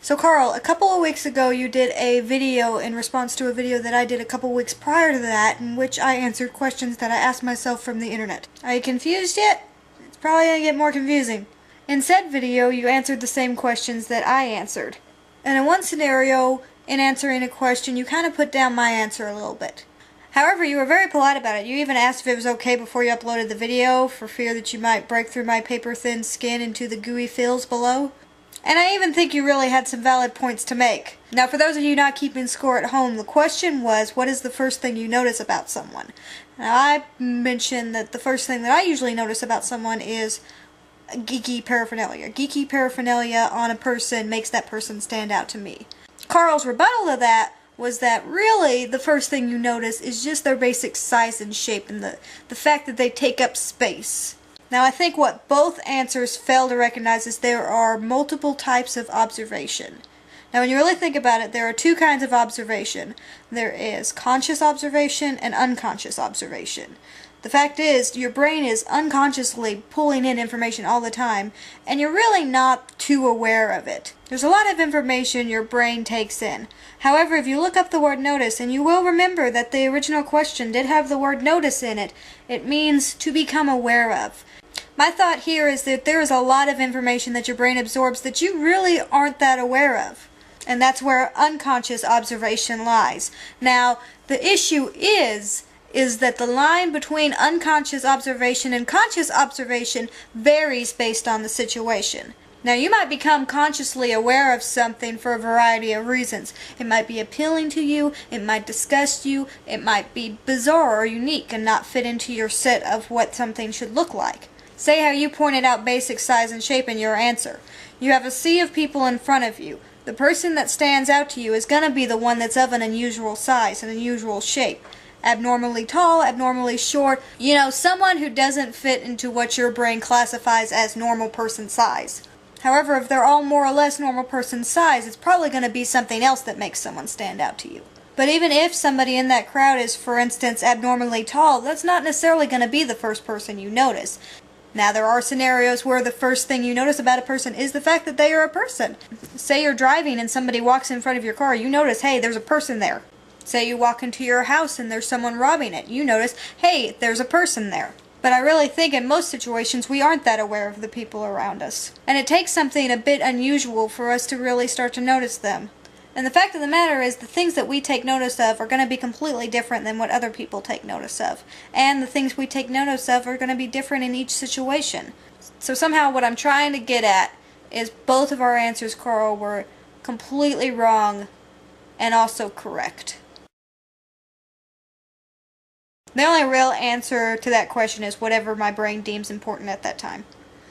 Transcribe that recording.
So Carl, a couple of weeks ago you did a video in response to a video that I did a couple weeks prior to that, in which I answered questions that I asked myself from the internet. Are you confused yet? It's probably going to get more confusing. In said video, you answered the same questions that I answered. And in one scenario, in answering a question, you kind of put down my answer a little bit. However, you were very polite about it. You even asked if it was okay before you uploaded the video, for fear that you might break through my paper-thin skin into the gooey fills below. And I even think you really had some valid points to make. Now, for those of you not keeping score at home, the question was, what is the first thing you notice about someone? Now, I mentioned that the first thing that I usually notice about someone is geeky paraphernalia. Geeky paraphernalia on a person makes that person stand out to me. Carl's rebuttal to that was that really the first thing you notice is just their basic size and shape and the fact that they take up space. Now, I think what both answers fail to recognize is there are multiple types of observation. Now, when you really think about it, there are two kinds of observation. There is conscious observation and unconscious observation. The fact is, your brain is unconsciously pulling in information all the time, and you're really not too aware of it. There's a lot of information your brain takes in. However, if you look up the word notice, and you will remember that the original question did have the word notice in it, it means to become aware of. My thought here is that there is a lot of information that your brain absorbs that you really aren't that aware of. And that's where unconscious observation lies. Now, the issue is that the line between unconscious observation and conscious observation varies based on the situation. Now, you might become consciously aware of something for a variety of reasons. It might be appealing to you, it might disgust you, it might be bizarre or unique and not fit into your set of what something should look like. Say how you pointed out basic size and shape in your answer. You have a sea of people in front of you. The person that stands out to you is going to be the one that's of an unusual size, an unusual shape. Abnormally tall, abnormally short. You know, someone who doesn't fit into what your brain classifies as normal person size. However, if they're all more or less normal person size, it's probably going to be something else that makes someone stand out to you. But even if somebody in that crowd is, for instance, abnormally tall, that's not necessarily going to be the first person you notice. Now, there are scenarios where the first thing you notice about a person is the fact that they are a person. Say you're driving and somebody walks in front of your car, you notice, hey, there's a person there. Say you walk into your house and there's someone robbing it, you notice, hey, there's a person there. But I really think in most situations we aren't that aware of the people around us. And it takes something a bit unusual for us to really start to notice them. And the fact of the matter is, the things that we take notice of are going to be completely different than what other people take notice of. And the things we take notice of are going to be different in each situation. So somehow what I'm trying to get at is both of our answers, Carl, were completely wrong and also correct. The only real answer to that question is whatever my brain deems important at that time.